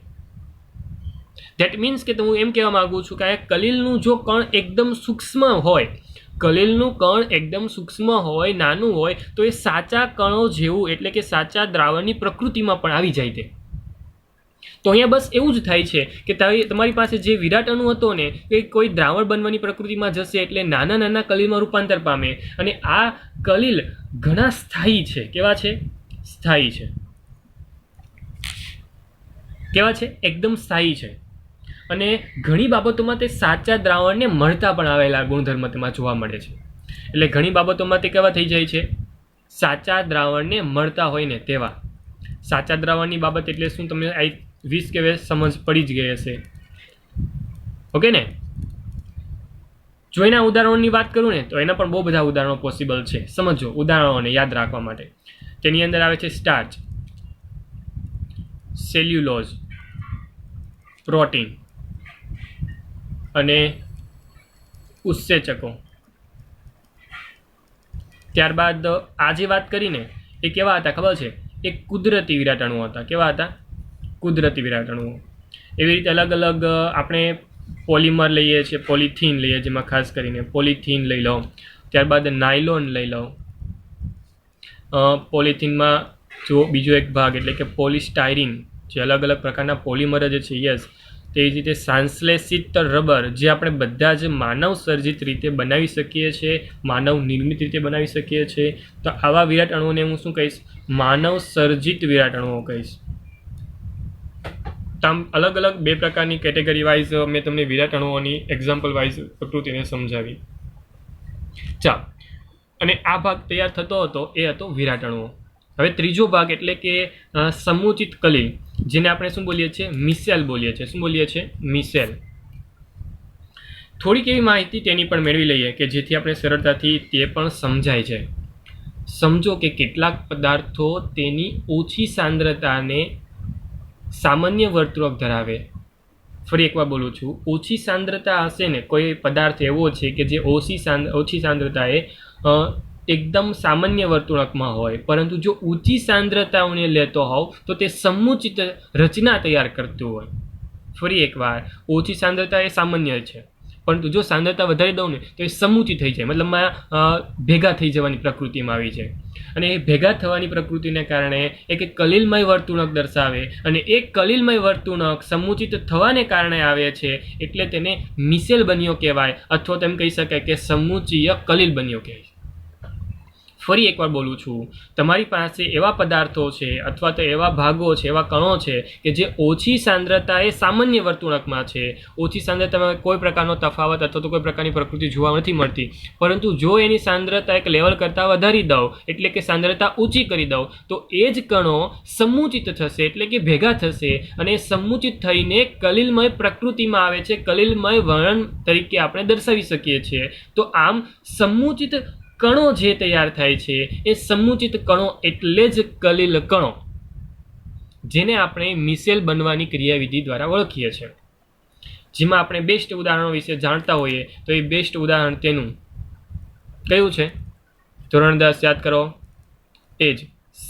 ધેટ મીન્સ કે હું એમ કહેવા માગું છું કે આ કલિલનું જો કણ એકદમ સૂક્ષ્મ હોય, કલિલનું કણ એકદમ સૂક્ષ્મ હોય, નાનું હોય, તો એ સાચા કણો જેવું એટલે કે સાચા દ્રાવણની પ્રકૃતિમાં પણ આવી જાય. તે તો અહીંયા બસ એવું જ થાય છે કે તમારી પાસે જે વિરાટ અણુ હતો ને એ કોઈ દ્રાવણ બનવાની પ્રકૃતિમાં જશે એટલે નાના નાના કલિલમાં રૂપાંતર પામે અને આ કલિલ ઘણા સ્થાયી છે. કેવા છે? સ્થાયી છે. કેવા છે? એકદમ સ્થાયી છે અને ઘણી બાબતોમાં તે સાચા દ્રાવણને મળતા પણ આવેલા ગુણધર્મ તેમાં જોવા મળે છે. એટલે ઘણી બાબતોમાં તે કેવા થઈ જાય છે? સાચા દ્રાવણને મળતા હોય ને તેવા. સાચા દ્રાવણની બાબત એટલે શું? તમને 20 કે 20 સમજ પડી જ ગઈ હશે. ઓકે ને? જો એના ઉદાહરણોની વાત કરું ને તો એના પણ બહુ બધા ઉદાહરણો પોસિબલ છે. સમજો ઉદાહરણોને યાદ રાખવા માટે. તેની અંદર આવે છે સ્ટાર્ચ, સેલ્યુલોઝ, પ્રોટીન અને ઉત્સેચકો. ત્યારબાદ આ જે વાત કરીને એ કેવા હતા ખબર છે? એ કુદરતી વિરાટણુઓ હતા. કેવા હતા? કુદરતી વિરાટણુઓ. એવી રીતે અલગ અલગ આપણે પોલિમર લઈએ છીએ, પોલિથીન લઈએ, જેમાં ખાસ કરીને પોલિથીન લઈ લો, ત્યારબાદ નાયલોન લઈ લો. પોલિથીનમાં જો બીજો એક ભાગ એટલે કે પોલિસ્ટાયરીન, જે અલગ અલગ પ્રકારના પોલિમર જે છે, યસ. તેવી જ રીતે સાંશ્લેષિત રબર, જે આપણે બધા જ માનવ સર્જિત રીતે બનાવી શકીએ છીએ, માનવ નિર્મિત રીતે બનાવી શકીએ છીએ. તો આવા વિરાટ અણુઓને હું શું કહીશ? માનવ સર્જિત વિરાટ અણુઓ કહીશ. આમ અલગ અલગ બે પ્રકારની કેટેગરી વાઇઝ મેં તમને વિરાટ અણુઓની એક્ઝામ્પલ વાઇઝ પ્રકૃતિને સમજાવી. ચાલો, અને આ ભાગ તૈયાર થતો હતો એ હતો વિરાટ અણુઓ. હવે ત્રીજો ભાગ એટલે કે સમુચિત કલિલ, જેને આપણે શું બોલીએ છીએ? મિસેલ બોલીએ છીએ. શું બોલીએ છીએ? મિસેલ. થોડીક એવી માહિતી તેની પણ મેળવી લઈએ કે જેથી આપણે સરળતાથી તે પણ સમજાય છે. સમજો કે કેટલાક પદાર્થો તેની ઓછી સાંદ્રતાને સામાન્ય વર્તણૂક ધરાવે. ફરી એકવાર બોલું છું, ઓછી સાંદ્રતા હશે ને કોઈ પદાર્થ એવો છે કે જે ઓછી સાંદ્રતાએ એકદમ સામાન્ય વર્તણૂકમાં હોય, પરંતુ જો ઊંચી સાંદ્રતાઓને લેતો હોવ તો તે સમુચિત રચના તૈયાર કરતું હોય. ફરી એકવાર, ઓછી સાંદ્રતા એ સામાન્ય છે, પરંતુ જો સાંદ્રતા વધારી દઉં ને તો એ સમુચિત થઈ જાય, મતલબમાં ભેગા થઈ જવાની પ્રકૃતિમાં આવી જાય. અને એ ભેગા થવાની પ્રકૃતિને કારણે એક કલિલમય વર્તણૂક દર્શાવે અને એ કલિલમય વર્તણૂક સમુચિત થવાને કારણે આવે છે, એટલે તેને મિસેલ બન્યો કહેવાય, અથવા તેમ કહી શકાય કે સમુચિય કલિલ બન્યો કહેવાય. ફરી એકવાર બોલું છું, તમારી પાસે એવા પદાર્થો છે અથવા તો એવા ભાગો છે, એવા કણો છે કે જે ઓછી સાંદ્રતા એ સામાન્ય વર્તણૂકમાં છે. ઓછી સાંદ્રતામાં કોઈ પ્રકારનો તફાવત અથવા તો કોઈ પ્રકારની પ્રકૃતિ જોવા નથી મળતી, પરંતુ જો એની સાંદ્રતા એક લેવલ કરતાં વધારી દઉં એટલે કે સાંદ્રતા ઊંચી કરી દઉં તો એ જ કણો સમુચિત થશે એટલે કે ભેગા થશે અને સમુચિત થઈને કલિલમય પ્રકૃતિમાં આવે છે, કલિલમય વર્ણન તરીકે આપણે દર્શાવી શકીએ છીએ. તો આમ સમુચિત કણો જે તૈયાર થાય છે એ સમુચિત કણો એટલે જ કલિલ કણો, જેને આપણે મિસેલ બનવાની ક્રિયાવિધિ દ્વારા ઓળખીએ છીએ. જેમાં આપણે બેસ્ટ ઉદાહરણો વિશે જાણતા હોઈએ તો એ બેસ્ટ ઉદાહરણ તેનું કયું છે? ધોરણ 10 યાદ કરો, એ જ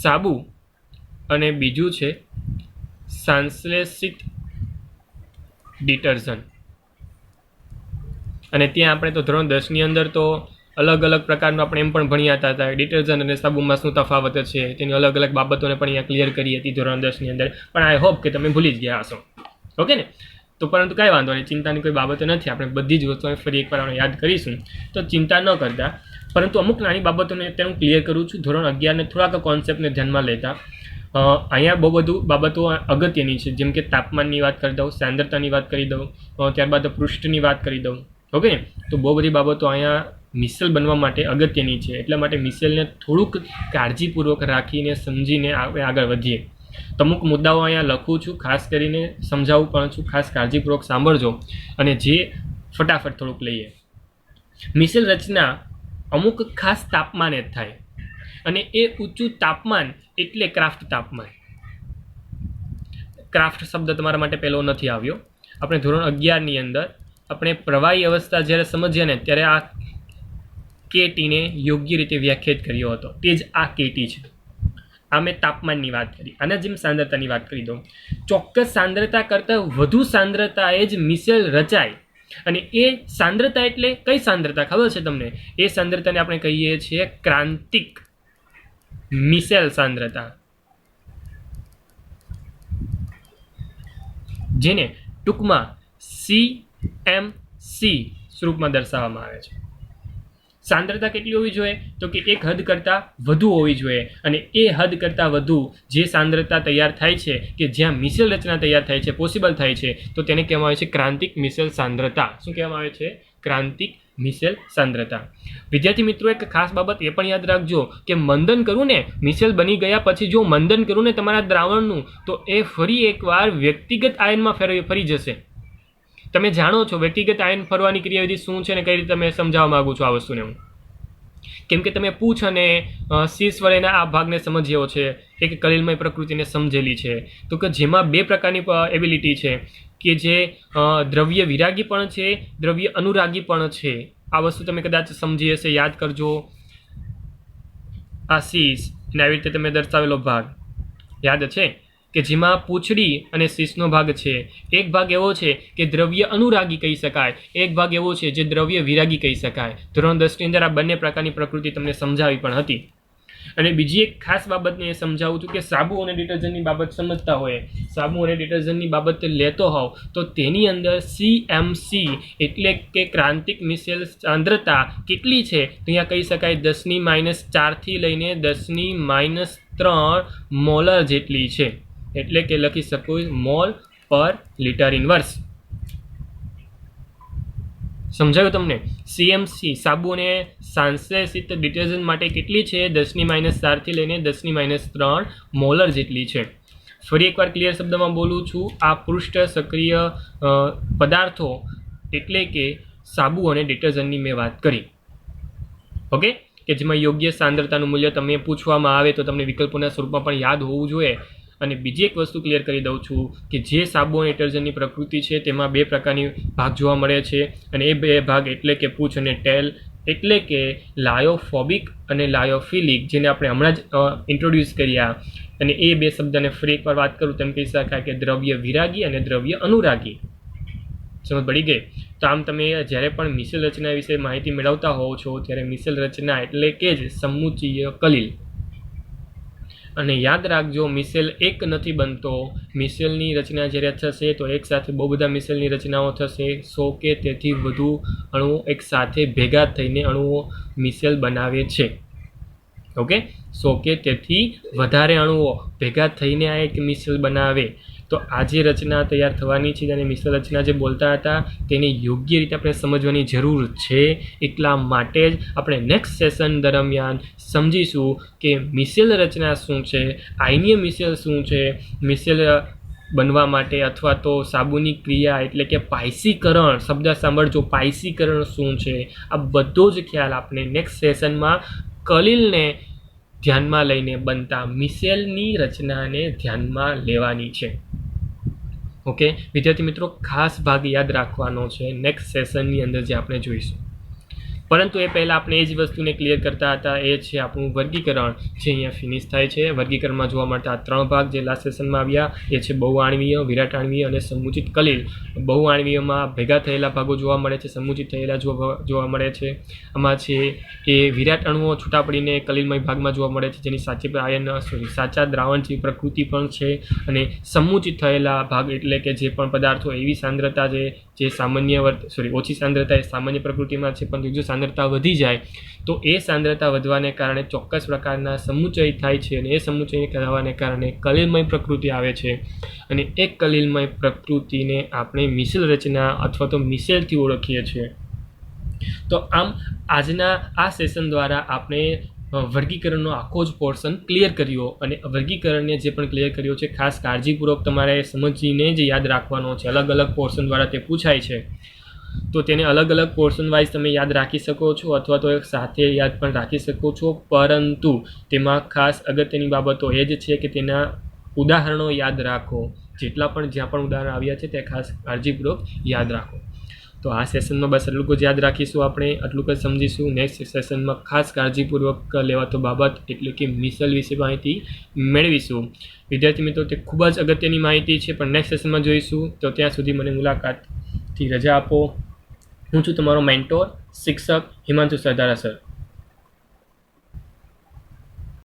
સાબુ અને બીજું છે સાંશ્લેષિત ડિટર્જન્ટ. અને ત્યાં આપણે તો ધોરણ 10ની અંદર તો અલગ અલગ પ્રકારનું આપણે એમ પણ ભણ્યા હતા ડિટર્જન્ટ અને સાબુમાં શું તફાવત છે, તેની અલગ અલગ બાબતોને પણ અહીંયા ક્લિયર કરી હતી ધોરણ 10ની અંદર. પણ આઈ હોપ કે તમે ભૂલી જ ગયા હશો. ઓકે ને? તો પરંતુ કાંઈ વાંધો નહીં, ચિંતાની કોઈ બાબતો નથી. આપણે બધી જ વસ્તુઓ ફરી એકવાર યાદ કરીશું, તો ચિંતા ન કરતા. પરંતુ અમુક નાની બાબતોને અત્યારે હું ક્લિયર કરું છું ધોરણ 11ને થોડાક કોન્સેપ્ટને ધ્યાનમાં લેતા. અહીંયા બહુ બધું બાબતો અગત્યની છે, જેમ કે તાપમાનની વાત કરી દઉં, સાંદ્રતાની વાત કરી દઉં, ત્યારબાદ પૃષ્ઠની વાત કરી દઉં. ઓકે ને? તો બહુ બધી બાબતો અહીંયા મિસેલ બનવા માટે અગત્યની છે. એટલા માટે મિસેલને થોડુંક કાળજીપૂર્વક રાખીને સમજીને આપણે આગળ વધીએ. તો અમુક મુદ્દાઓ અહીંયા લખું છું, ખાસ કરીને સમજાવું પણ છું, ખાસ કાળજીપૂર્વક સાંભળજો અને જે ફટાફટ થોડુંક લઈએ. મિસેલ રચના અમુક ખાસ તાપમાને જ થાય અને એ ઊંચું તાપમાન એટલે ક્રાફ્ટ તાપમાન. ક્રાફ્ટ શબ્દ તમારા માટે પહેલો નથી આવ્યો. આપણે ધોરણ 11ની અંદર આપણે પ્રવાહી અવસ્થા જ્યારે સમજ્યા ને ત્યારે આ કેટીને યોગ્ય રીતે વ્યાખ્યાયિત કર્યો હતો. તે જ આ કેટી છે. આ મેં તાપમાનની વાત કરી. આના જેમ સાંદ્રતાની વાત કરી દઉં. ચોક્કસ સાંદ્રતા કરતાં વધુ સાંદ્રતાએ જ મિસેલ રચાય. અને એ સાંદ્રતા એટલે કઈ સાંદ્રતા ખબર છે તમને? એ સાંદ્રતાને આપણે કહીએ છીએ ક્રાંતિક મિસેલ સાંદ્રતા, જેને ટૂંકમાં CMC સ્વરૂપમાં દર્શાવવામાં આવે છે. સાંદ્રતા કેટલી હોવી જોઈએ? તો કે એક હદ કરતાં વધુ હોવી જોઈએ. અને એ હદ કરતાં વધુ જે સાંદ્રતા તૈયાર થાય છે કે જ્યાં મિસેલ રચના તૈયાર થાય છે, પોસિબલ થાય છે, તો તેને કહેવામાં આવે છે ક્રાંતિક મિસેલ સાંદ્રતા. શું કહેવામાં આવે છે? ક્રાંતિક મિસેલ સાંદ્રતા. વિદ્યાર્થી મિત્રો, એક ખાસ બાબત એ પણ યાદ રાખજો કે મંદન કરવું ને, મિસેલ બની ગયા પછી જો મંદન કરવું ને તમારા દ્રાવણનું, તો એ ફરી એકવાર વ્યક્તિગત આયનમાં ફરી જશે. તમે જાણો છો વ્યક્તિગત આયન ફરવાની ક્રિયાવિધિ શું છે અને કઈ રીતે તમે સમજાવવા માંગુ છો આ વસ્તુને હું? કેમ કે તમે પૂછ અને શીર્ષ વડેના આ ભાગને સમજ્યો છે, એક કલિલમય પ્રકૃતિને સમજેલી છે. તો કે જેમાં બે પ્રકારની એબિલિટી છે કે જે દ્રવ્ય વિરાગી પણ છે, દ્રવ્ય અનુરાગી પણ છે. આ વસ્તુ તમે કદાચ સમજી હશે, યાદ કરજો. આ શીર્ષ અને આવી રીતે તમે દર્શાવેલો ભાગ યાદ છે કે જેમાં પૂંછડી અને શીર્ષનો ભાગ છે. એક ભાગ એવો છે કે દ્રવ્ય અનુરાગી કહી શકાય, એક ભાગ એવો છે જે દ્રવ્ય વિરાગી કહી શકાય. ધોરણ 10ની અંદર આ બંને પ્રકારની પ્રકૃતિ તમને સમજાવી પણ હતી. અને બીજી એક ખાસ બાબતને એ સમજાવું છું કે સાબુ અને ડિટર્જન્ટની બાબત સમજતા હોય, સાબુ અને ડિટર્જન્ટની બાબત લેતો હોવ તો તેની અંદર CMC એટલે કે ક્રાંતિક મિસેલ સાંદ્રતા કેટલી છે? તો અહીંયા કહી શકાય 10⁻⁴ થી લઈને 10⁻³ મોલર જેટલી છે. એટલે કે લખી શકું મોલ પર લિટર ઇનવર્સ. સમજાયું તમને? CMC સાબુ અને સંશ્લેષિત ડિટર્જન્ટ માટે કેટલી છે? 10⁻⁴ થી લઈને 10⁻³ મોલર જેટલી છે. ફરી એકવાર ક્લિયર શબ્દમાં બોલું છું, આ પૃષ્ઠ સક્રિય પદાર્થો એટલે કે સાબુ અને ડિટર્જન્ટની મેં વાત કરી. ઓકે, કે જેમાં યોગ્ય સાંદ્રતાનું મૂલ્ય તમને પૂછવામાં આવે તો તમને વિકલ્પોના સ્વરૂપમાં પણ યાદ હોવું જોઈએ. અને બીજી એક વસ્તુ ક્લિયર કરી દઉં છું કે જે સાબુ અને ડિટર્જન્ટની પ્રકૃતિ છે તેમાં બે પ્રકારની ભાગ જોવા મળે છે. અને એ બે ભાગ એટલે કે પૂંછ અને ટેલ, એટલે કે લાયોફોબિક અને લાયોફિલિક, જેને આપણે હમણાં જ ઇન્ટ્રોડ્યુસ કર્યા. અને એ બે શબ્દને ફરી એકવાર વાત કરું તેમ કહી શકાય કે દ્રવ્ય વિરાગી અને દ્રવ્ય અનુરાગી. સમજ પડી ગઈ? તો આમ તમે જ્યારે પણ મિસેલ રચના વિશે માહિતી મેળવતા હોવ છો ત્યારે મિસેલ રચના એટલે કે જ સમુચ્ચયીય કલિલ. અને યાદ રાખજો, મિસેલ એક નથી બનતો. મિસેલની રચના જ્યારે થશે તો એક સાથે બહુ બધા મિસેલની રચનાઓ થશે. 100 કે તેથી વધુ અણુઓ એક સાથે ભેગા થઈને અણુઓ મિસેલ બનાવે છે. ઓકે, 100 કે તેથી વધારે અણુઓ ભેગા થઈને આ એક મિસેલ બનાવે. તો આ જે રચના તૈયાર થવાની છે અને મિસેલ રચના જે બોલતા હતા તેને યોગ્ય રીતે આપણે સમજવાની જરૂર છે. એટલા માટે જ આપણે નેક્સ્ટ સેશન દરમિયાન સમજીશું કે મિસેલ રચના શું છે, આયનીય મિસેલ શું છે, મિસેલ બનવા માટે અથવા તો સાબુની ક્રિયા એટલે કે પાયસીકરણ, શબ્દ સાંભળજો, પાયસીકરણ શું છે. આ બધો જ ખ્યાલ આપણે નેક્સ્ટ સેશનમાં કલિલને ધ્યાનમાં લઈને બનતા મિસેલની રચનાને ધ્યાનમાં લેવાની છે. ઓકે વિદ્યાર્થી મિત્રો, ખાસ ભાગ યાદ રાખવાનો છે નેક્સ્ટ સેશનની અંદર જે આપણે જોઈશું. પરંતુ એ પહેલાં આપણે એ જ વસ્તુને ક્લિયર કરતા હતા, એ છે આપણું વર્ગીકરણ જે અહીંયા ફિનિશ થાય છે. વર્ગીકરણમાં જોવા મળતા આ 3 ભાગ જે લાસ્ટ સેશનમાં આવ્યા એ છે બહુઆણવીય, વિરાટાણવીય અને સમુચિત કલિલ. બહુઆણવીયમાં ભેગા થયેલા ભાગો જોવા મળે છે, સમુચિત થયેલા જોવા મળે છે. આમાં છે એ વિરાટ અણુઓ છૂટા પડીને કલિલમય ભાગમાં જોવા મળે છે, જેની સાચા દ્રાવણ જેવી પ્રકૃતિ પણ છે. અને સમુચિત થયેલા ભાગ એટલે કે જે પણ પદાર્થો એવી સાંદ્રતા જે સામાન્ય ઓછી સાંદ્રતા એ સામાન્ય પ્રકૃતિમાં છે, પણ જો સાંદ્રતા વધી જાય તો એ સાંદ્રતા વધવાને કારણે ચોક્કસ પ્રકારના સમુચય થાય છે. અને એ સમુચય થવાને કારણે કલિલમય પ્રકૃતિ આવે છે. અને એક કલિલમય પ્રકૃતિને આપણે મિસેલ રચના અથવા તો મિસેલથી ઓળખીએ છીએ. તો આમ આજના આ સેશન દ્વારા આપણે વર્ગીકરણનો આખો જ પોર્શન ક્લિયર કર્યો. અને વર્ગીકરણને જે પણ ક્લિયર કર્યો છે ખાસ કાળજીપૂર્વક તમારે સમજીને જ યાદ રાખવાનો છે. અલગ અલગ પોર્શન દ્વારા તે પૂછાય છે. તો તેને અલગ અલગ પોર્શન વાઇઝ તમે યાદ રાખી શકો છો અથવા તો એક સાથે યાદ પણ રાખી શકો છો, પરંતુ તેમાં ખાસ અગત્યની બાબતો એ જ છે કે તેના ઉદાહરણો યાદ રાખો. જેટલા પણ જ્યાં પણ ઉદાહરણ આવ્યા છે તે ખાસ કાળજીપૂર્વક યાદ રાખો. તો આ સેશનમાં બસ એટલું જ યાદ રાખીશું, આપણે એટલું જ સમજીશું. નેક્સ્ટ સેશનમાં ખાસ કાળજીપૂર્વક લેવાતો બાબત એટલે કે મિસલ વિશે માહિતી મેળવીશું. વિદ્યાર્થી મિત્રો, તે ખૂબ જ અગત્યની માહિતી છે, પણ નેક્સ્ટ સેશનમાં જોઈશું. તો ત્યાં સુધી મને મુલાકાતથી રજા આપો. હું છું તમારો મેન્ટોર શિક્ષક હિમાંશુ સરદારા સર.